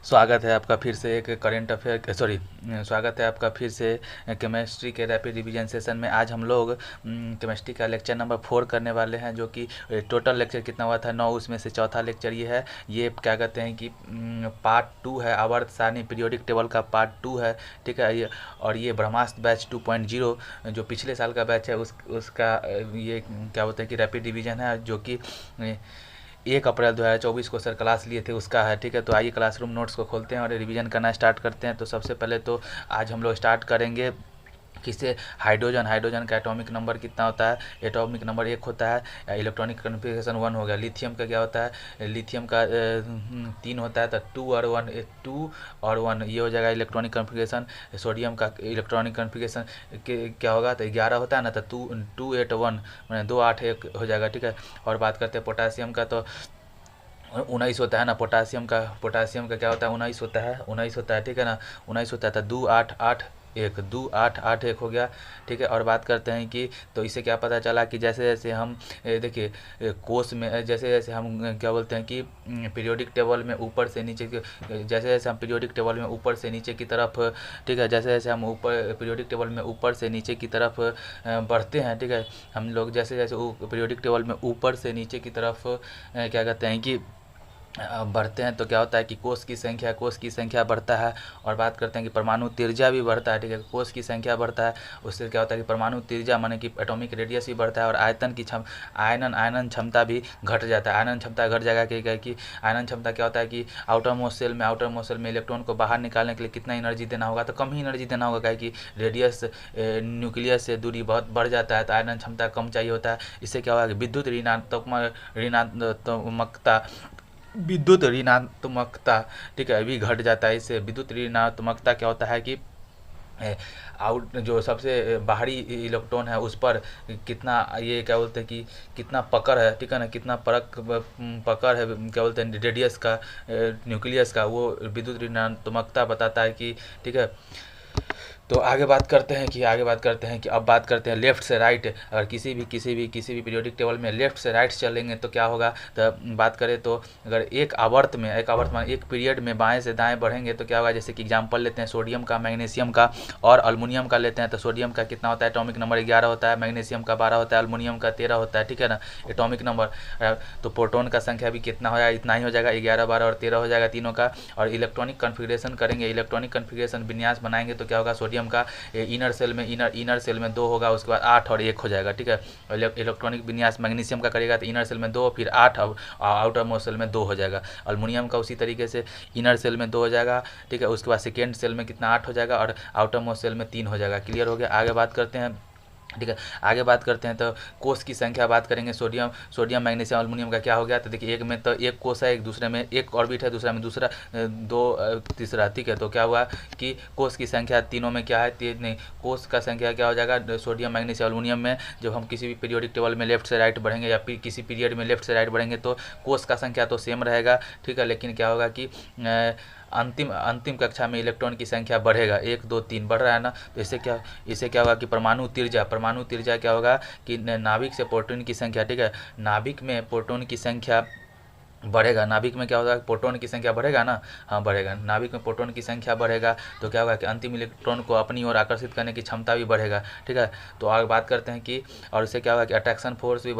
स्वागत है आपका फिर से एक करेंट अफेयर स्वागत है आपका फिर से केमिस्ट्री के रैपिड रिवीजन सेशन में। आज हम लोग केमिस्ट्री का लेक्चर नंबर 4 करने वाले हैं, जो कि टोटल लेक्चर कितना हुआ था 9, उसमें से चौथा लेक्चर ये है। ये क्या कहते हैं कि पार्ट 2 है, आवर्त सारणी पीरियोडिक टेबल का पार्ट 2 है, ठीक है। ये ब्रह्मास्त्र बैच 2.0 जो पिछले साल का बैच है उसका ये क्या बोलते हैं कि रैपिड रिवीजन है, जो कि 1 अप्रैल 2024 को सर क्लास लिए थे उसका है, ठीक है। तो आइए क्लासरूम नोट्स को खोलते हैं और रिवीजन करना स्टार्ट करते हैं। तो सबसे पहले तो आज हम लोग स्टार्ट करेंगे किससे, हाइड्रोजन का एटॉमिक नंबर कितना होता है। एटॉमिक नंबर 1 होता है। इलेक्ट्रॉनिक कन्फिग्रेशन 1 हो गया। लिथियम का क्या होता है, लिथियम का 3 होता है, तो 2 और 1 ये हो जाएगा इलेक्ट्रॉनिक कन्फिग्रेशन। सोडियम का इलेक्ट्रॉनिक कन्फिग्रेशन क्या होगा, तो 11 होता है ना, तो 2 8 1 मैंने 2 8 1 हो जाएगा, ठीक है। और बात करते हैं पोटासियम का, तो 19 होता है ना। पोटासियम का क्या होता है, 19 होता है, 19 होता है, ठीक है ना। 19 होता है, तो 2 8 8 1 2 8 8 1 हो गया, ठीक है। और बात करते हैं कि तो इससे क्या पता चला कि जैसे जैसे हम देखिए कोष में जैसे जैसे हम क्या बोलते हैं कि पीरियोडिक टेबल में ऊपर से नीचे जैसे जैसे हम पीरियोडिक टेबल में ऊपर से नीचे की तरफ, ठीक है, जैसे जैसे हम ऊपर पीरियोडिक टेबल में ऊपर से नीचे की तरफ बढ़ते हैं, ठीक है। हम लोग जैसे जैसे पीरियोडिक टेबल में ऊपर से नीचे की तरफ क्या कहते हैं कि बढ़ते हैं, तो क्या होता है कि कोष की संख्या बढ़ता है। और बात करते हैं कि परमाणु त्रिज्या भी बढ़ता है, ठीक है। कोष की संख्या बढ़ता है, उससे क्या होता है कि परमाणु त्रिज्या माने कि एटॉमिक रेडियस भी बढ़ता है। और आयनन क्षमता भी घट जाता है। आयनन क्षमता घट जाएगा कि आयनन क्षमता क्या होता है कि आउटर मोस्ट सेल में इलेक्ट्रॉन को बाहर निकालने के लिए कितना एनर्जी देना होगा, तो कम ही एनर्जी देना होगा, क्या कि रेडियस न्यूक्लियस से दूरी बहुत बढ़ जाता है, तो आयनन क्षमता कम चाहिए होता है। इससे क्या होगा कि विद्युत ऋणात्मकता, ठीक है, अभी घट जाता है। इससे विद्युत ऋणात्मकता क्या होता है कि आउट जो सबसे बाहरी इलेक्ट्रॉन है उस पर कितना ये क्या बोलते हैं कि कितना पकड़ है, ठीक है ना, कितना पकड़ है क्या बोलते हैं रेडियस का, न्यूक्लियस का, वो विद्युत ऋणात्मकता बताता है कि, ठीक है। तो आगे बात करते हैं कि अब बात करते हैं लेफ़्ट से राइट। अगर किसी भी पीरियोडिक टेबल में लेफ़्ट से राइट चलेंगे तो क्या होगा, तो बात करें तो अगर एक आवर्त में एक पीरियड में बाएं से दाएं बढ़ेंगे तो क्या होगा। जैसे कि एग्जांपल लेते हैं सोडियम का, मैग्नीशियम का और अल्मुनियम का लेते हैं। तो सोडियम का कितना होता है, एटॉमिक नंबर 11 होता है, मैग्नीशियम का 12 होता है, अल्मुनियम का 13 होता है, ठीक है ना, एटॉमिक नंबर। तो प्रोटॉन का संख्या भी कितना हो जाएगा, इतना ही हो जाएगा, 11 12 और 13 हो जाएगा तीनों का। और इलेक्ट्रॉनिक कन्फिग्रेशन करेंगे, इलेक्ट्रॉनिक कन्फिग्रेशन विन्यास बनाएंगे तो क्या होगा, सोडियम का इनर सेल में 2 होगा, उसके बाद 8 और 1 हो जाएगा, ठीक है। इलेक्ट्रॉनिक विन्यास मैग्नीशियम का करेगा तो इनर सेल में 2, फिर 8 और आउटर मोस्ट सेल में 2 हो जाएगा। अल्मुनियम का उसी तरीके से इनर सेल में 2 हो जाएगा, ठीक है। उसके बाद सेकेंड सेल में कितना 8 हो जाएगा और आउटर मोस्ट सेल में 3 हो जाएगा। क्लियर हो गया। आगे बात करते हैं, ठीक है। आगे बात करते हैं तो कोष की संख्या बात करेंगे। सोडियम मैग्नीशियम अल्मुनियम का क्या हो गया, तो देखिए एक में तो एक कोष है, एक दूसरे में एक ऑर्बिट है, दूसरा में दूसरा, दो तीसरा, ठीक है। तो क्या हुआ कि कोष की संख्या तीनों में क्या है, तीन नहीं, कोष का संख्या क्या हो जाएगा सोडियम मैग्नीशियम अल्मुनियम में। जब हम किसी भी पीरियोडिक टेबल में लेफ्ट से राइट बढ़ेंगे या फिर किसी पीरियड में लेफ्ट से राइट बढ़ेंगे तो कोष का संख्या तो सेम रहेगा, ठीक है। लेकिन क्या होगा कि अंतिम कक्षा में इलेक्ट्रॉन की संख्या बढ़ेगा, 1 2 3 बढ़ रहा है ना। तो इससे क्या होगा कि परमाणु त्रिज्या क्या होगा कि नाभिक से प्रोटॉन की संख्या, ठीक है, नाभिक में प्रोटॉन की संख्या बढ़ेगा। नाभिक में क्या होगा, प्रोटॉन की संख्या बढ़ेगा ना, हाँ बढ़ेगा। नाभिक में प्रोटॉन की संख्या बढ़ेगा तो क्या होगा कि अंतिम इलेक्ट्रॉन को अपनी ओर आकर्षित करने की क्षमता भी बढ़ेगा, ठीक है। तो आगे बात करते हैं कि और इससे क्या होगा कि अट्रैक्शन फोर्स भी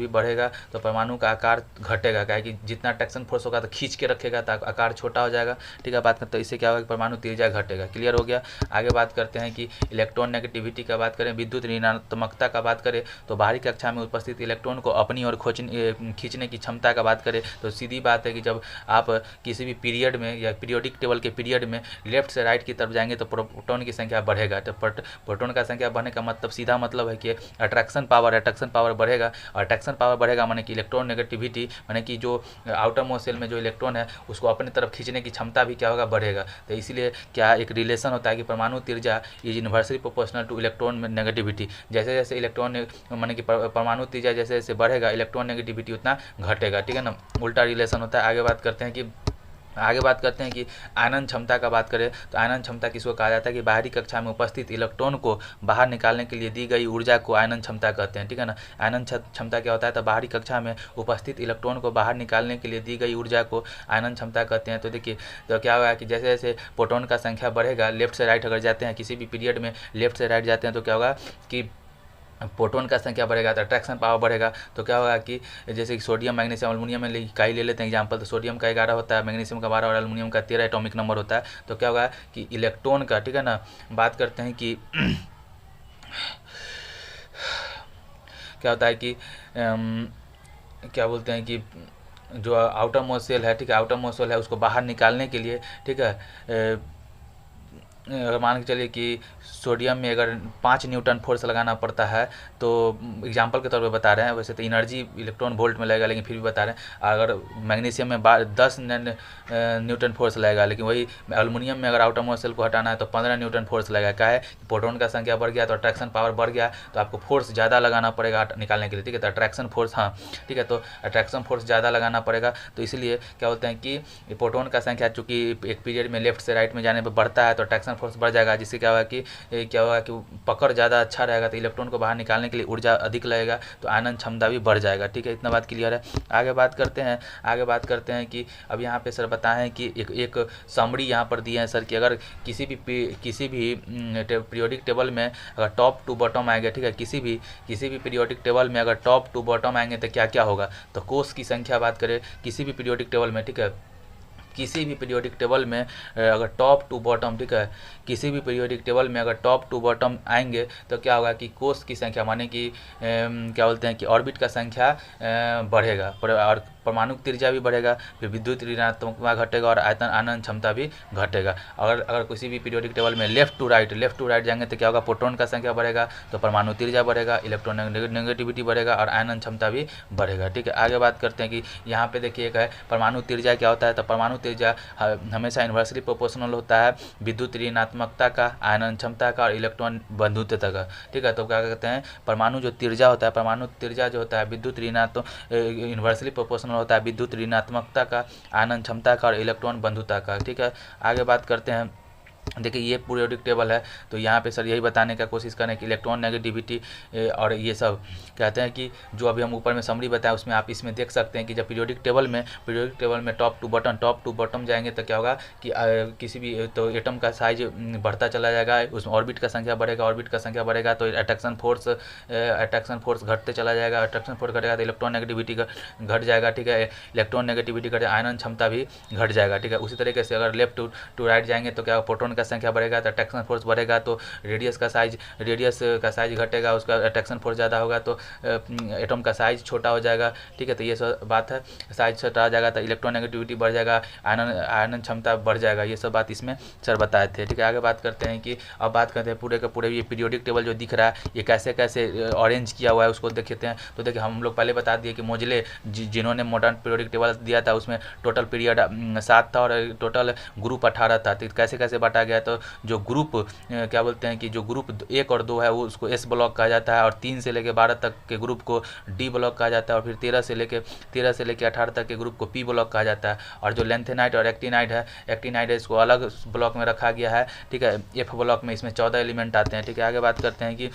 बढ़ेगा तो परमाणु का आकार घटेगा, क्या है कि जितना अट्रैक्शन फोर्स होगा तो खींच के रखेगा तो आकार छोटा हो जाएगा, ठीक है। बात करते हैं इससे क्या होगा कि परमाणु त्रिज्या घटेगा। क्लियर हो गया। आगे बात करते हैं कि इलेक्ट्रॉन नेगेटिविटी का बात करें, विद्युत ऋणात्मकता का बात करें, तो बाहरी कक्षा में उपस्थित इलेक्ट्रॉन को अपनी ओर खींचने की क्षमता का बात करें तो सीधी बात है कि जब आप किसी भी पीरियड में या पीरियोडिक टेबल के पीरियड में लेफ्ट से राइट की तरफ जाएंगे तो प्रोटॉन की संख्या बढ़ेगा। तो प्रोटॉन का संख्या बढ़ने का मतलब सीधा मतलब है कि अट्रैक्शन पावर बढ़ेगा। और अट्रैक्शन पावर बढ़ेगा माने कि इलेक्ट्रॉन नेगेटिविटी माने कि जो आउटर मोस्ट सेल में जो इलेक्ट्रॉन है उसको अपनी तरफ खींचने की क्षमता भी क्या होगा, बढ़ेगा। तो इसीलिए क्या एक रिलेशन होता है कि परमाणु त्रिज्या is inversely proportional two electron negativity. जैसे जैसे इलेक्ट्रॉन माने कि परमाणु त्रिज्या जैसे जैसे बढ़ेगा इलेक्ट्रॉन नेगेटिविटी उतना घटेगा, ठीक है ना, उल्टा रिलेशन होता है। आगे बात करते हैं कि आगे बात करते हैं कि आयनन क्षमता का बात करें तो आयनन क्षमता किसको कहा जाता है कि बाहरी कक्षा में उपस्थित इलेक्ट्रॉन को बाहर निकालने के लिए दी गई ऊर्जा को आयनन क्षमता कहते हैं, ठीक है ना। आयनन क्षमता क्या होता है, तो बाहरी कक्षा में उपस्थित इलेक्ट्रॉन को बाहर निकालने के लिए दी गई ऊर्जा को आयनन क्षमता कहते हैं। तो देखिए, तो क्या होगा कि जैसे जैसे प्रोटॉन का संख्या बढ़ेगा, लेफ्ट से राइट अगर जाते हैं किसी भी पीरियड में लेफ्ट से राइट जाते हैं, तो क्या होगा कि प्रोटॉन का संख्या बढ़ेगा तो अट्रैक्शन पावर बढ़ेगा। तो क्या होगा कि जैसे कि सोडियम, मैग्नीशियम, एल्युमिनियम में इकाई ले लेते हैं एग्जांपल, तो सोडियम का 11 होता है, मैग्नीशियम का 12 और एल्युमिनियम का 13 एटॉमिक नंबर होता है। तो क्या होगा कि इलेक्ट्रॉन का, ठीक है ना, बात करते हैं कि क्या होता है कि क्या बोलते हैं कि जो आउटर मोस्ट सेल है, ठीक है, आउटर मोस्ट सेल है, उसको बाहर निकालने के लिए, ठीक है, मान के चलिए कि सोडियम में अगर 5 न्यूटन फोर्स लगाना पड़ता है, तो एग्जांपल के तौर पे बता रहे हैं, वैसे तो एनर्जी इलेक्ट्रॉन वोल्ट में लगेगा लेकिन फिर भी बता रहे हैं। अगर मैग्नीशियम में 10 न्यूटन फोर्स लगेगा, लेकिन वही एल्युमिनियम में अगर आउटर मोस्ट सेल को हटाना है तो 15 न्यूटन फोर्स लगेगा। क्या है, प्रोटॉन का संख्या बढ़ गया तो अट्रैक्शन पावर बढ़ गया, तो आपको फोर्स ज़्यादा लगाना पड़ेगा निकालने के लिए, ठीक है। तो अट्रैक्शन फोर्स, हाँ ठीक है, तो अट्रैक्शन फोर्स ज़्यादा लगाना पड़ेगा। तो इसलिए क्या बोलते हैं कि प्रोटॉन का संख्या चूँकि एक पीरियड में लेफ्ट से राइट में जाने पर बढ़ता है, तो अट्रैक्शन फोर्स बढ़ जाएगा, जिससे क्या होगा कि पकड़ ज़्यादा अच्छा रहेगा, तो इलेक्ट्रॉन को बाहर निकालने के लिए ऊर्जा अधिक लगेगा, तो आयनन क्षमता भी बढ़ जाएगा, ठीक है। इतना बात क्लियर है। आगे बात करते हैं कि अब यहाँ पे सर बताएं कि एक समरी यहाँ पर दिए हैं सर कि अगर किसी भी पीरियोडिक टेबल में अगर टॉप टू बॉटम आएंगे, ठीक है, किसी भी पीरियोडिक टेबल में अगर टॉप टू बॉटम आएंगे तो क्या क्या होगा। तो कोष की संख्या बात करें किसी भी पीरियोडिक टेबल में, ठीक है, किसी भी पीरियोडिक टेबल में अगर टॉप टू बॉटम, ठीक है, किसी भी पीरियोडिक टेबल में अगर टॉप टू बॉटम आएंगे तो क्या होगा कि कोष की संख्या माने कि क्या बोलते हैं कि ऑर्बिट का संख्या बढ़ेगा, और परमाणु त्रिज्या भी बढ़ेगा, फिर विद्युत ऋणात्मकता घटेगा और आयनन क्षमता भी घटेगा। अगर किसी भी पीरियोडिक टेबल में लेफ्ट टू राइट जाएंगे तो क्या होगा, प्रोटॉन का संख्या बढ़ेगा तो परमाणु त्रिज्या बढ़ेगा, इलेक्ट्रॉन नेगेटिविटी बढ़ेगा और आयनन क्षमता भी बढ़ेगा, ठीक है। आगे बात करते हैं कि यहाँ पे देखिए एक है परमाणु त्रिज्या क्या होता है। तो परमाणु त्रिज्या हमेशा इन्वर्सली प्रोपोर्शनल होता है विद्युत ऋणात्मकता का, आयनन क्षमता का और इलेक्ट्रॉन बंधुत्वता का, ठीक है। तो क्या कहते हैं, परमाणु जो त्रिज्या होता है, परमाणु त्रिज्या जो होता है विद्युत इन्वर्सली प्रोपोर्शनल होता है विद्युत ऋणात्मकता का, आयनन क्षमता का और इलेक्ट्रॉन बंधुता का, ठीक है। आगे बात करते हैं, देखिए ये पीरियोडिक टेबल है, तो यहाँ पे सर यही बताने का कोशिश करें कि इलेक्ट्रॉन नेगेटिविटी और ये सब कहते हैं कि जो अभी हम ऊपर में समरी बताया उसमें आप इसमें देख सकते हैं कि जब पीरियोडिक टेबल में टॉप टू बॉटम जाएंगे तो क्या होगा कि किसी भी तो एटम का साइज बढ़ता चला जाएगा, उसमें ऑर्बिट का संख्या बढ़ेगा तो अट्रैक्शन फोर्स घटते चला जाएगा, अट्रैक्शन फोर्स घटेगा तो इलेक्ट्रॉन नेगेटिविटी घट जाएगा, ठीक है, इलेक्ट्रॉन नेगेटिविटी घटे, आयनन क्षमता भी घट जाएगा, ठीक है। उसी तरीके से अगर लेफ्ट टू राइट जाएंगे तो क्या प्रोटॉन का संख्या बढ़ेगा तो अट्रैक्शन फोर्स बढ़ेगा, तो रेडियस का साइज घटेगा, उसका अट्रैक्शन फोर्स ज़्यादा होगा तो एटम का साइज छोटा हो जाएगा, ठीक है। तो ये सब बात है, साइज छोटा हो जाएगा तो इलेक्ट्रॉन नेगेटिविटी बढ़ जाएगा, आयनन क्षमता बढ़ जाएगा, ये सब बात इसमें सर बताए थे, ठीक है। आगे बात करते हैं कि अब बात करते हैं पूरे का पूरे ये पीरियोडिक टेबल जो दिख रहा है ये कैसे कैसे अरेंज किया हुआ है उसको देखते हैं। तो देखिए हम लोग पहले बता दिए कि मोजले जिन्होंने मॉडर्न पीरियोडिक टेबल दिया था उसमें टोटल पीरियड 7 था और टोटल ग्रुप 18 था। तो कैसे कैसे बांटा गया, तो जो ग्रुप क्या बोलते हैं कि जो ग्रुप 1 और 2 है वो उसको एस ब्लॉक कहा जाता है, और 3 से लेकर 12 तक के ग्रुप को डी ब्लॉक कहा जाता है, और फिर 13 से लेकर 18 तक के ग्रुप को पी ब्लॉक कहा जाता है। और जो लेंथेनाइट और एक्टिनाइट है इसको अलग ब्लॉक में रखा गया है, ठीक है। एफ ब्लॉक में इसमें 14 एलिमेंट आते हैं, ठीक है। आगे बात करते हैं कि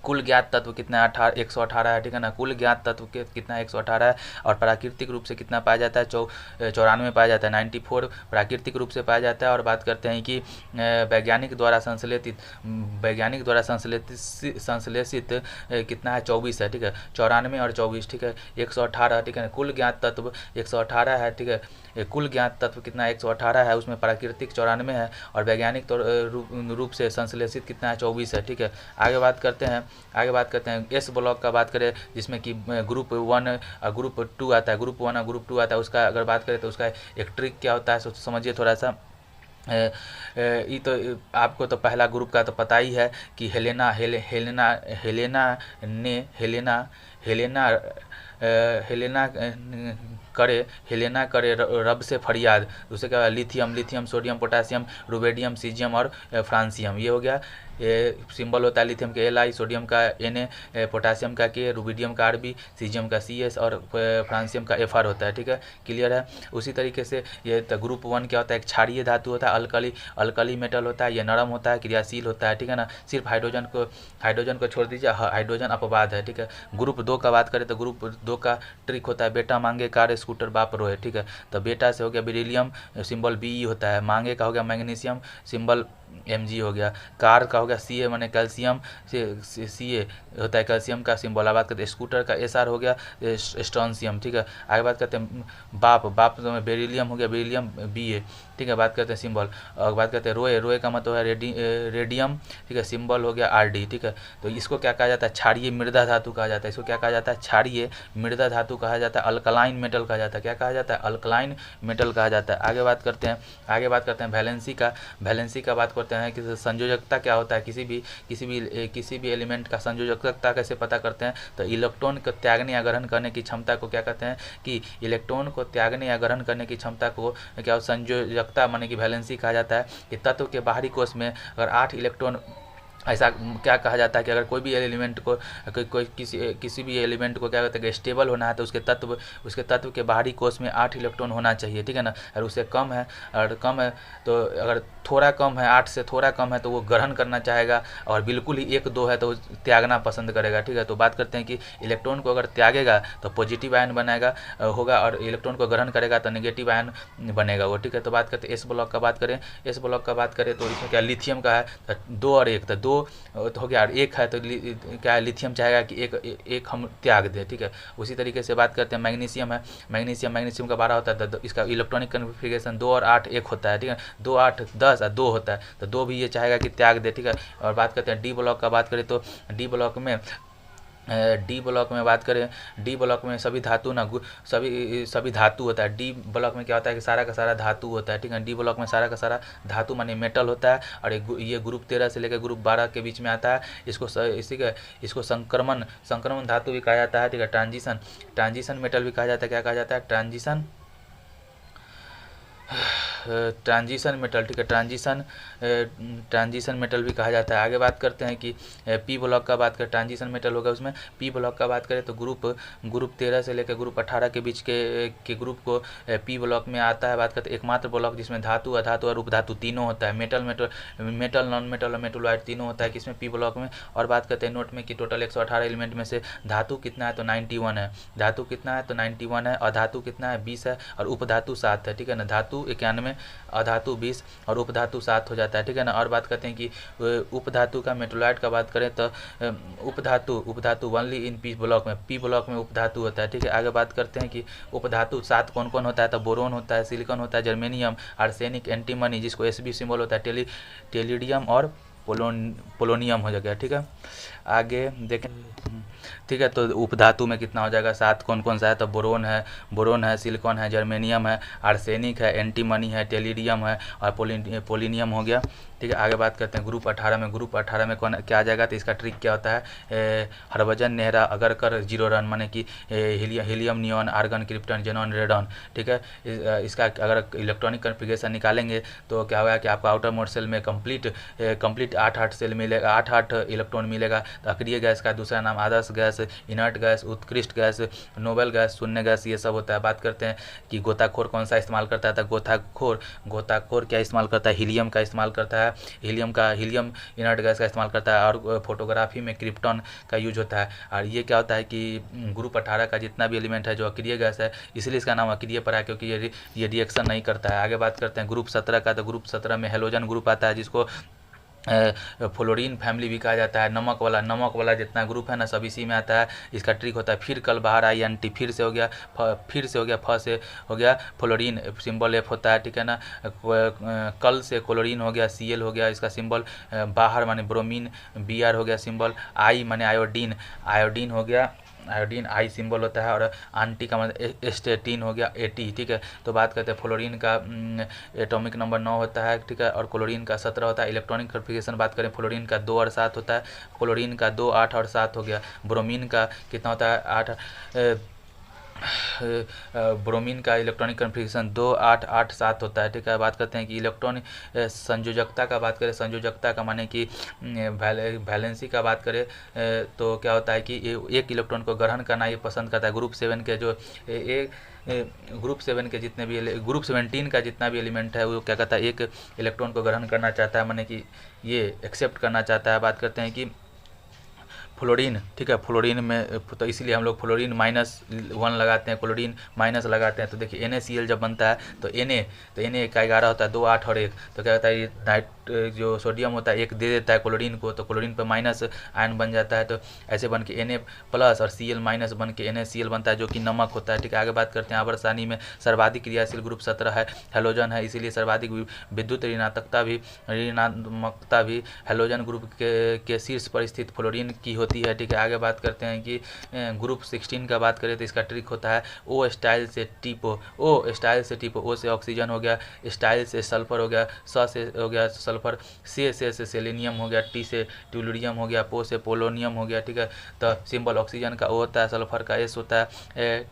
कुल ज्ञात तत्व कितना है, 118 है, ठीक है ना। कुल ज्ञात तत्व कितना 118 है, और प्राकृतिक रूप से कितना पाया जाता है, 94 पाया जाता है, 94 प्राकृतिक रूप से पाया जाता है। और बात करते हैं कि वैज्ञानिक द्वारा संश्लेषित कितना है, 24 है, ठीक है। 94 और 24, ठीक है, 118, ठीक है। कुल ज्ञात तत्व 118 है, ठीक है। कुल ज्ञात तत्व कितना 118 है, उसमें प्राकृतिक 94 है और वैज्ञानिक रूप से संश्लेषित कितना है, 24 है, ठीक है। आगे बात करते हैं एस ब्लॉक का बात करें, जिसमें कि ग्रुप 1 और ग्रुप 2 आता है, ग्रुप 1 और ग्रुप 2 आता है। उसका अगर बात करें तो उसका एक ट्रिक क्या होता है समझिए थोड़ा सा। ये तो आपको तो पहला ग्रुप का तो पता ही है कि हेलेना करे हेलेना करे रब से फरियाद। दूसरे क्या lithium, lithium sodium potassium rubidium caesium और फ्रांसियम, ये हो गया। ये सिंबल होता है लिथियम के Li, सोडियम का Na, पोटासियम का K, रुबिडियम का Rb, सीजियम का Cs और फ्रांसियम का Fr होता है। ठीक है, क्लियर है। उसी तरीके से ये ग्रुप 1 क्या होता है, एक क्षारीय धातु होता है, अल्कली मेटल होता है, ये नरम होता है, क्रियाशील होता है। ठीक है ना, सिर्फ हाइड्रोजन को छोड़ दीजिए, हाइड्रोजन अपवाद है। ठीक है, ग्रुप 2 का बात करें तो ग्रुप 2 का ट्रिक होता है बेटा मांगे कार स्कूटर बाप रोए। ठीक है, तो बेटा से हो गया बेरिलियम, सिंबल Be होता है। मांगे का हो गया मैग्नीशियम, सिंबल Mg हो गया। कार का हो गया Ca माने कैल्शियम, Ca होता है कैल्शियम का सिंबल। अब बात करते हैं स्कूटर का Sr हो गया स्ट्रोंशियम। ठीक है, आगे बात करते हैं बाप तो बेरिलियम हो गया, बेरिलियम Ba। ठीक है, बात करते हैं सिंबल। और बात करते हैं रोए का मतलब है रेडियम। ठीक है, सिंबल हो गया Rd। ठीक है, तो इसको क्या कहा जाता है, क्षारीय मृदा धातु कहा जाता है। इसको क्या कहा जाता है, क्षारीय मृदा धातु कहा जाता है, अल्कलाइन मेटल कहा जाता है। क्या कहा जाता है, अल्कलाइन मेटल कहा जाता है। आगे बात करते हैं वैलेंसी का बात करते हैं कि संयोजकता क्या होता है, किसी भी एलिमेंट का संयोजकता कैसे पता करते हैं। तो इलेक्ट्रॉन को त्यागने या ग्रहण करने की क्षमता को क्या कहते हैं, कि इलेक्ट्रॉन को त्यागने या ग्रहण करने की क्षमता को क्या संयोजकता माने कि वैलेंसी कहा जाता है। कि तत्व के बाहरी कोश में अगर 8 इलेक्ट्रॉन, ऐसा क्या कहा जाता है कि अगर कोई भी एलिमेंट को कोई किसी भी एलिमेंट को क्या कहते हैं कि स्टेबल होना है तो उसके तत्व के बाहरी कोश में 8 इलेक्ट्रॉन होना चाहिए। ठीक है ना, और उससे कम है तो अगर थोड़ा कम है, 8 से थोड़ा कम है तो वो ग्रहण करना चाहेगा, और बिल्कुल ही 1-2 है तो त्यागना पसंद करेगा। ठीक है, तो बात करते हैं कि इलेक्ट्रॉन को अगर त्यागेगा तो पॉजिटिव आयन होगा, और इलेक्ट्रॉन को ग्रहण करेगा तो नेगेटिव आयन बनेगा वो। ठीक है, तो बात करते हैं एस ब्लॉक का बात करें तो इसमें क्या लिथियम का है, तो 2 और 1, तो 2 हो गया, और 1 है तो क्या लिथियम चाहेगा कि एक हम त्याग दें। ठीक है, उसी तरीके से बात करते हैं मैग्नीशियम है। मैग्नीशियम का 12 होता है, तो इसका इलेक्ट्रॉनिक कन्फिगरेशन 2 और 8 1 होता है। ठीक है, 2 8 10 और 2 होता है, तो 2 भी ये चाहेगा कि त्याग दे। ठीक है, और बात करते हैं डी ब्लॉक का बात करें तो डी ब्लॉक में सभी धातु सभी धातु होता है। डी ब्लॉक में क्या होता है कि सारा का सारा धातु होता है। ठीक है, डी ब्लॉक में सारा का सारा धातु माने मेटल होता है, और ये ग्रुप 13 से लेकर ग्रुप 12 के बीच में आता है। इसको संक्रमण धातु भी कहा जाता है। ठीक है, ट्रांजिशन मेटल भी कहा जाता है। क्या कहा जाता है, ट्रांजिशन मेटल। ठीक है, ट्रांजिशन मेटल भी कहा जाता है। आगे बात करते हैं कि पी ब्लॉक का बात करें, ट्रांजिशन मेटल होगा उसमें। पी ब्लॉक का बात करें तो ग्रुप 13 से लेकर ग्रुप 18 के बीच के ग्रुप को पी ब्लॉक में आता है। बात करते हैं एकमात्र ब्लॉक जिसमें धातु, अधातु और उपधातु तीनों होता है। मेटल नॉन मेटल और मेटलॉइड तीनों होता है किसमें, पी ब्लॉक में। और बात करते हैं नोट में कि टोटल 118 एलिमेंट में से धातु कितना है तो 91 है। अधातु कितना है 20 है, और उपधातु 7 है। ठीक है ना, धातु 91, अधातु 20 और उपधातु 7 हो जाता है। ठीक है ना, और बात करते हैं कि उपधातु का मेटलॉइड का बात करें तो उपधातु ओनली इन पी ब्लॉक में उपधातु होता है। ठीक है, आगे बात करते हैं कि उपधातु 7 कौन कौन होता है, तो बोरोन होता है, सिलिकॉन होता है, जर्मेनियम, आर्सेनिक, एंटीमनी जिसको Sb सिंबल होता है, टेलिडियम और पोलोनियम हो जाएगा। ठीक है, आगे देखें। ठीक है, तो उपधातु में कितना हो जाएगा, 7 कौन कौन सा है, तो बोरोन है, सिलिकॉन है, जर्मेनियम है, आर्सेनिक है, एंटीमनी है, टेलिडियम है और पोलिनियम हो गया। ठीक है, आगे बात करते हैं ग्रुप 18 में कौन क्या आ जाएगा, तो इसका ट्रिक क्या होता है, हरभजन, नेहरा, अगरकर, 0 रन माने कि helium, neon, argon, krypton, xenon, radon. ठीक है, इसका अगर इलेक्ट्रॉनिक कन्फिगरेशन निकालेंगे तो क्या होगा कि आपको आउटर मोड सेल में कंप्लीट 8 सेल मिलेगा, 8 इलेक्ट्रॉन मिलेगा। तो अक्रिय गैस का दूसरा नाम आदर्श गैस, इनर्ट गैस, उत्कृष्ट गैस, नोबल गैस, शून्य गैस, ये सब होता है। बात करते हैं कि गोताखोर कौन सा इस्तेमाल करता है, तो गोताखोर क्या इस्तेमाल करता है, हीलियम का इस्तेमाल करता है। हीलियम इनर्ट गैस का इस्तेमाल करता है, और फोटोग्राफी में क्रिप्टॉन का यूज होता है। और ये क्या होता है कि ग्रुप 18 का जितना भी एलिमेंट है जो अक्रिय गैस है, इसलिए इसका नाम अक्रिय पड़ा है, क्योंकि ये रिएक्शन नहीं करता है। आगे बात करते हैं ग्रुप 17 का, तो ग्रुप 17 में हेलोजन ग्रुप आता है, जिसको फ्लोरीन फैमिली भी कहा जाता है। नमक वाला जितना ग्रुप है ना, सब इसी में आता है। इसका ट्रिक होता है फिर कल बाहर आई एंटी, फिर से हो गया फ से हो गया फ्लोरीन, सिंबल F होता है। ठीक है ना, कल से क्लोरीन हो गया, Cl हो गया, इसका सिंबल बाहर माने ब्रोमीन, Br हो गया सिंबल, आई माने आयोडीन हो गया, आयोडीन आई सिंबल होता है, और आंटी का मतलब एस्टेटीन हो गया, AT। ठीक है, तो बात करते हैं फ्लोरीन का एटॉमिक नंबर 9 होता है। ठीक है, और क्लोरीन का 17 होता है। इलेक्ट्रॉनिक कन्फिगरेशन बात करें, फ्लोरीन का 2 और 7 होता है, क्लोरीन का 2 8 और 7 हो गया। ब्रोमीन का कितना होता है 8, ब्रोमीन का इलेक्ट्रॉनिक कन्फिग्रेशन 2887 होता है। ठीक है, बात करते हैं कि इलेक्ट्रॉन संयोजकता का बात करें, संयोजकता का माने कि वैलेंसी का बात करें तो क्या होता है कि एक इलेक्ट्रॉन को ग्रहण करना ये पसंद करता है। ग्रुप 7 के जो ग्रुप 7 के जितने भी ग्रुप 17 का जितना भी एलिमेंट है वो क्या कहता है, एक इलेक्ट्रॉन को ग्रहण करना चाहता है, माने कि ये एक्सेप्ट करना चाहता है। बात करते हैं कि फ्लोरीन, ठीक है, फ्लोरीन में तो इसलिए हम लोग फ्लोरीन -1 लगाते हैं, क्लोरीन माइनस लगाते हैं। तो देखिए NaCl जब बनता है तो Na का 11 होता है, 2 8 और 1, तो क्या होता है, ये नाइट जो सोडियम होता है 1 दे देता है क्लोरीन को, तो क्लोरीन पे माइनस आयन बन जाता है। तो ऐसे बन के Na+ और Cl- बन के NaCl बनता है जो कि नमक होता है। ठीक है, आगे बात करते हैं आवर्त में सर्वाधिक क्रियाशील ग्रुप 17 है, हेलोजन है, इसीलिए सर्वाधिक विद्युत ऋणात्मकता भी हेलोजन ग्रुप के शीर्ष पर स्थित फ्लोरीन की होती है। ठीक है, आगे बात करते हैं कि ग्रुप 16 का बात करें तो इसका ट्रिक होता है O स्टाइल से टिपो, O से ऑक्सीजन हो गया, स्टाइल से सल्फर हो गया, स से हो गया सल्फर, से सेलेनियम हो गया, टी से ट्यूलोरियम हो गया, पो से पोलोनियम हो गया। ठीक है, तो सिंबल ऑक्सीजन का O होता है, सल्फर का S होता है,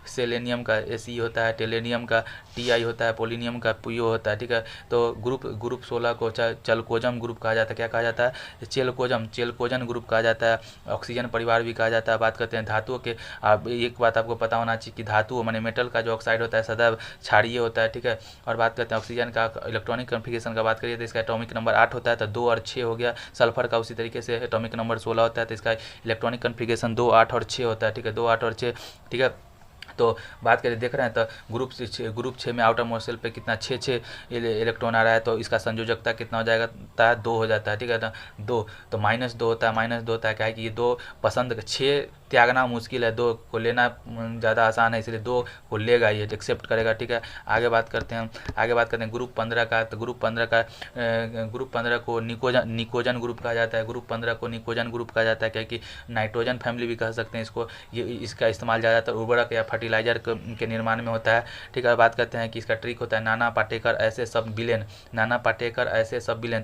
सेलेनियम का Se होता है, टेलेनियम का Ti होता है, पोलिनियम का PO होता है। ठीक है, तो ग्रुप 16 को चलकोजम ग्रुप कहा जाता है। क्या कहा जाता है, चेलकोजन ग्रुप कहा जाता है, ऑक्सीजन परिवार भी कहा जाता है। बात करते हैं धातुओं के, अब एक बात आपको पता होना चाहिए कि धातु माने मेटल का जो ऑक्साइड होता है सदैव क्षारीय होता है। ठीक है, और बात करते हैं ऑक्सीजन का इलेक्ट्रॉनिक कन्फिग्रेशन का बात करिए तो इसका एटॉमिक नंबर 8 होता है, तो 2 और 6 हो गया। सल्फर का उसी तरीके से एटॉमिक नंबर 16 होता है, तो इसका इलेक्ट्रॉनिक कन्फिग्रेशन 2 8 और 6 होता है। ठीक है, 2 8 और 6। ठीक है, तो बात करें देख रहे हैं तो ग्रुप 6 में आउटर मोस्ट शेल पे कितना 6 इलेक्ट्रॉन आ रहा है, तो इसका संयोजकता कितना हो जाएगा, 2 हो जाता है। ठीक है ना, 2 तो -2 होता है, -2 होता है। क्या है कि ये 2 पसंद, 6 त्यागना मुश्किल है, 2 को लेना ज़्यादा आसान है, इसलिए 2 को लेगा, ये एक्सेप्ट करेगा। ठीक है, आगे बात करते हैं ग्रुप 15 का। तो ग्रुप 15 को निकोजन ग्रुप कहा जाता है। ग्रुप 15 को निकोजन ग्रुप कहा जाता है क्योंकि नाइट्रोजन फैमिली भी कह सकते हैं इसको। ये इसका इस्तेमाल ज़्यादातर उर्वरक या फर्टिलाइजर के निर्माण में होता है। ठीक है, बात करते हैं कि इसका ट्रिक होता है नाना पाटेकर ऐसे सब विलेन,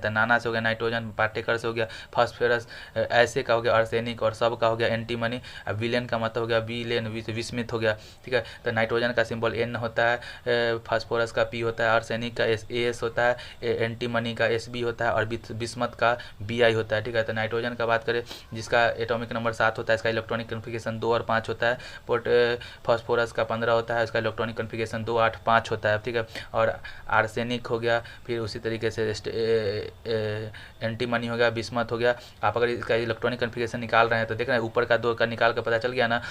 तो नाना से हो गया नाइट्रोजन, पाटेकर से हो गया फास्फोरस, ऐसे का हो गया आर्सेनिक, और सब का हो गया एंटीमनी। अब विलेन का मतलब हो गया विलेन, विस्मित हो गया। ठीक है, तो नाइट्रोजन का सिंबल N होता है, फास्फोरस का P होता है, आर्सेनिक का AS होता है, एंटीमनी का SB होता है, और बिस्मत का BI होता है। ठीक है, तो नाइट्रोजन का बात करें जिसका एटॉमिक नंबर 7 होता है, इसका इलेक्ट्रॉनिक कन्फिग्रेशन 2 और 5 होता है। फास्फोरस का 15 होता है, इसका इलेक्ट्रॉनिक कन्फिग्रेशन 2 8 5 होता है। ठीक है, और आर्सेनिक हो गया, फिर उसी तरीके से एंटीमनी हो गया, बिस्मत हो गया। आप अगर इसका इलेक्ट्रॉनिक कन्फिग्रेशन निकाल रहे हैं तो देख रहे हैं ऊपर का 2 का निकाल कर पता चल गया ना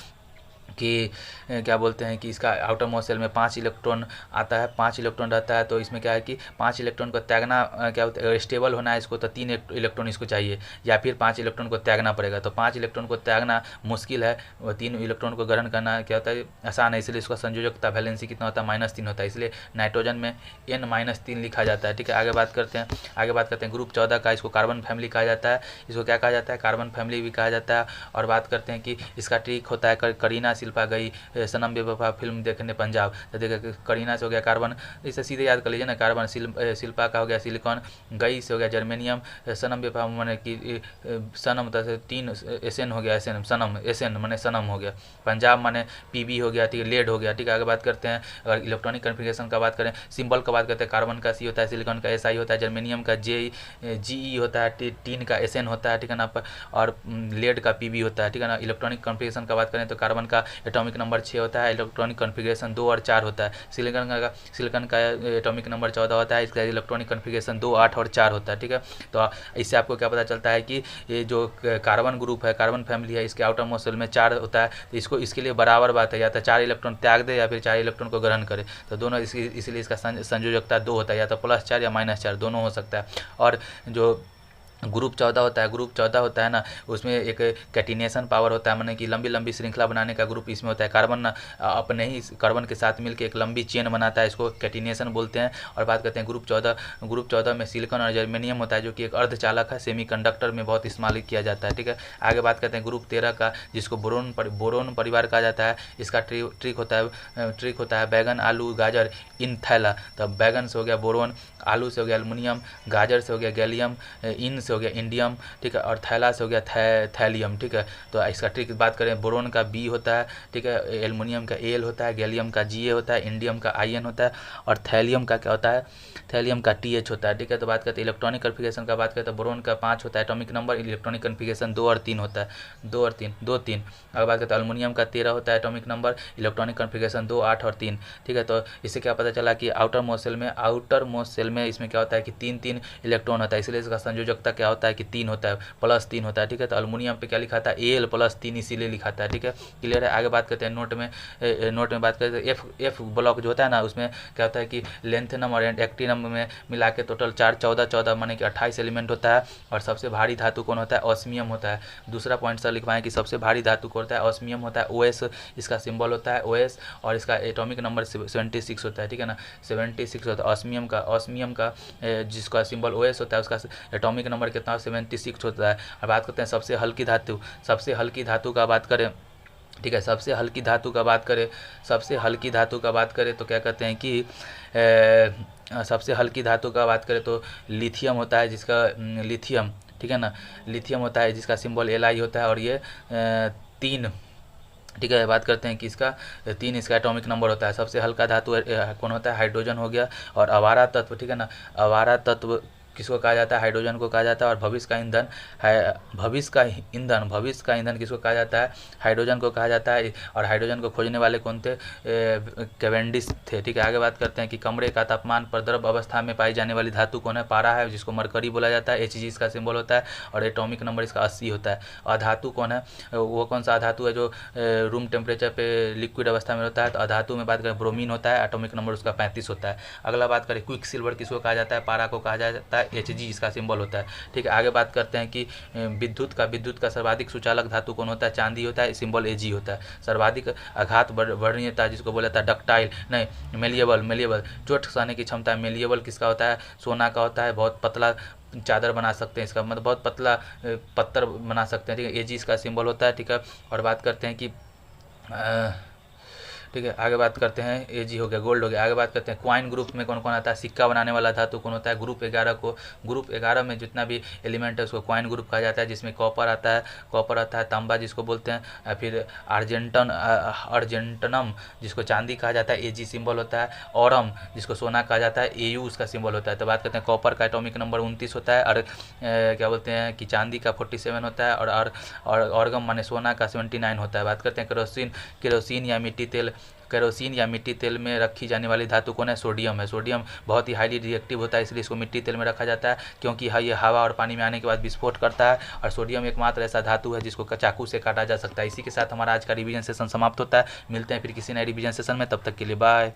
कि क्या बोलते हैं कि इसका आउटर मोस्ट शेल में 5 इलेक्ट्रॉन आता है, 5 इलेक्ट्रॉन रहता है। तो इसमें क्या है कि 5 इलेक्ट्रॉन को त्यागना, क्या बोलते हैं, स्टेबल होना है इसको तो 3 इलेक्ट्रॉन इसको चाहिए, या फिर 5 इलेक्ट्रॉन को त्यागना पड़ेगा। तो 5 इलेक्ट्रॉन को त्यागना मुश्किल है, वो 3 इलेक्ट्रॉन को ग्रहण करना क्या होता है आसान है, इसलिए इसका संयोजकता वैलेंसी कितना होता है -3 होता है, इसलिए नाइट्रोजन में N-3 लिखा जाता है। ठीक है, आगे बात करते हैं ग्रुप 14 का, इसको कार्बन फैमिली कहा जाता है। इसको क्या कहा जाता है, कार्बन फैमिली भी कहा जाता है। और बात करते हैं कि इसका ट्रिक होता है करीना शिल्पा गई सनम बेवफा फिल्म देखने पंजाब, तो देखिए करीना से हो गया कार्बन, इसे सीधे याद कर लीजिए ना, कार्बन शिल्पा का हो गया सिलिकॉन, गई से हो गया जर्मेनियम, सनम बेवफा माने कि सनम, तो 3 SN हो गया, SN सनम, SN माने सनम हो गया, पंजाब माने PB हो गया। ठीक है, लेड हो गया। ठीक है, आगे बात करते हैं अगर इलेक्ट्रॉनिक कन्फिग्रेशन का बात करें, सिंबल का बात करते हैं, कार्बन का C होता है, सिलिकॉन का SI होता है, जर्मेनियम का GE होता है, टीन का SN होता है। ठीक है ना, और लेड का PB होता है। ठीक है ना, इलेक्ट्रॉनिक कन्फिग्रेशन का बात करें तो कार्बन का एटॉमिक नंबर 6 होता है, इलेक्ट्रॉनिक कन्फिग्रेशन 2 और 4 होता है। सिलिकॉन का एटॉमिक नंबर 14 होता है, इसका इलेक्ट्रॉनिक कन्फिग्रेशन 2 8 और 4 होता है। ठीक है, तो इससे आपको क्या पता चलता है कि ये जो कार्बन ग्रुप है, कार्बन फैमिली है, इसके आउटर मोस्ट शेल में 4 होता है, तो इसके लिए बराबर बात है, या तो 4 इलेक्ट्रॉन त्याग दे या फिर 4 इलेक्ट्रॉन को ग्रहण करे, तो दोनों इसलिए इसका संयोजकता 2 होता है, या तो +4 या -4 दोनों हो सकता है। और जो ग्रुप 14 होता है ना, उसमें एक कैटिनेशन पावर होता है, माने कि लंबी लंबी श्रृंखला बनाने का ग्रुप इसमें होता है। कार्बन ना अपने ही कार्बन के साथ मिलकर एक लंबी चेन बनाता है, इसको कैटिनेशन बोलते हैं। और बात करते हैं ग्रुप 14 में सिलिकॉन और जर्मेनियम होता है, जो कि एक अर्धचालक है, सेमीकंडक्टर में बहुत इस्तेमाल किया जाता है। ठीक है, आगे बात करते हैं ग्रुप 13 का, जिसको बोरोन परिवार कहा जाता है। इसका ट्रिक होता है बैगन आलू गाजर इन थैला। तो बैगन से हो गया बोरोन, आलू से हो गया एल्युमिनियम, गाजर से हो गया गैलियम, इन से हो गया इंडियम, ठीक है, और थैला से हो गया थैलियम, ठीक है। तो इसका ट्रिक बात करें, बोरोन का बी होता है, ठीक है, एल्युमिनियम का एल होता है, गैलियम का जी होता है, इंडियम का आईएन होता है, और थैलियम का क्या होता है, थैलियम का टीएच होता है, ठीक है। तो बात करते हैं इलेक्ट्रॉनिक कन्फिगरेशन का, बात करते हैं बोरोन का 5 होता है एटॉमिक नंबर, इलेक्ट्रॉनिक कन्फिगरेशन 2 और 3 होता है, 2 और 3, 2 3। अगर बात करते हैं एल्युमिनियम का 13 होता है एटॉमिक नंबर, इलेक्ट्रॉनिक कन्फिगरेशन 2 8 और 3, ठीक है। तो इससे क्या पता चला कि आउटर मोस्ट सेल में इसमें क्या होता है कि 3 इलेक्ट्रॉन होता है, इसलिए इसका संयोजकता क्या होता है कि 3 होता है, +3 होता है, ठीक है। तो एल्युमिनियम पे क्या लिखा था, Al+3, इसीलिए लिखा था, ठीक है। क्लियर है। आगे बात करते हैं नोट में बात करते हैं एफ ब्लॉक जो होता है ना, उसमें क्या होता है कि लेंथेनम और एक्टिनम में मिला के टोटल 4 14 14 माने कि 28 एलिमेंट होता है। और सबसे भारी धातु कौन होता है, ऑस्मियम होता है। दूसरा पॉइंट सर लिखवाएं कि सबसे भारी धातु कौन होता है, ऑस्मियम होता है, OS इसका सिंबल होता है, OS, और इसका एटॉमिक नंबर 76 होता है, ठीक है ना, 76 होता है। ऑस्मियम का जिसका सिंबल OS होता है उसका एटॉमिक नंबर कितना, 76 होता है। अब बात करते हैं सबसे हल्की धातु का बात करें, ठीक है, सबसे हल्की धातु का बात करें तो क्या कहते हैं कि सबसे हल्की धातु का बात करें तो लिथियम होता है, जिसका लिथियम, ठीक है ना, लिथियम होता है जिसका सिंबल Li होता है, और ये 3, ठीक है। बात करते हैं कि इसका 3 इसका एटॉमिक नंबर होता है। सबसे हल्का धातु कौन होता है, हाइड्रोजन हो गया। और आवारा तत्व, ठीक है ना, आवारा तत्व किसको कहा जाता है, हाइड्रोजन को कहा जाता है। और भविष्य का ईंधन किसको कहा जाता है, हाइड्रोजन को कहा जाता है। और हाइड्रोजन को खोजने वाले कौन थे, कैवेंडिश थे, ठीक है। आगे बात करते हैं कि कमरे का तापमान पर द्रव अवस्था में पाई जाने वाली धातु कौन है, पारा है, जिसको मरकरी बोला जाता है, Hg इसका सिंबल होता है, और एटॉमिक नंबर इसका 80 होता है। अधातु कौन है, वो कौन सा अधातु है जो रूम टेम्परेचर पे लिक्विड अवस्था में होता है। तो अधातु में बात करें ब्रोमीन होता है, एटॉमिक नंबर उसका 35 होता है। अगला बात करें क्विक सिल्वर किसको कहा जाता है, पारा को कहा जाता है, Hg इसका सिंबल होता है, ठीक है। आगे बात करते हैं कि विद्युत का सर्वाधिक सुचालक धातु कौन होता है, चांदी होता है, सिंबल Ag होता है। सर्वाधिक आघात वर्णनीयता जिसको बोला जाता है डक्टाइल, नहीं मेलिएबल, चोट सहने की क्षमता, मेलिएबल किसका होता है, सोना का होता है। बहुत पतला चादर बना सकते हैं, इसका मतलब बहुत पतला पत्थर बना सकते हैं, ठीक है। Ag इसका सिंबल होता है, ठीक है। और बात करते हैं कि ठीक है, आगे बात करते हैं, Ag हो गया, गोल्ड हो गया। आगे बात करते हैं क्वाइन ग्रुप में कौन कौन आता है, सिक्का बनाने वाला धातु कौन होता है, ग्रुप 11 में जितना भी एलिमेंट है उसको क्वाइन ग्रुप कहा जाता है, जिसमें कॉपर आता है, तांबा जिसको बोलते हैं, फिर अर्जेंटनम जिसको चांदी कहा जाता है, Ag सिंबल होता है। ऑरम जिसको सोना कहा जाता है, Au उसका सिंबल होता है। तो बात करते हैं कॉपर का एटॉमिक नंबर 29 होता है, और क्या बोलते हैं कि चांदी का 47 होता है, और ऑर्गम माने सोना का 79 होता है। बात करते हैं केरोसिन या मिट्टी तेल में रखी जाने वाली धातु कौन है, सोडियम है। सोडियम बहुत ही हाईली रिएक्टिव होता है, इसलिए इसको मिट्टी तेल में रखा जाता है, क्योंकि ये हवा और पानी में आने के बाद विस्फोट करता है। और सोडियम एकमात्र ऐसा धातु है जिसको चाकू से काटा जा सकता है। इसी के साथ हमारा आज का रिवीजन सेशन समाप्त होता है। मिलते हैं फिर किसी नए रिवीजन सेशन में, तब तक के लिए बाय।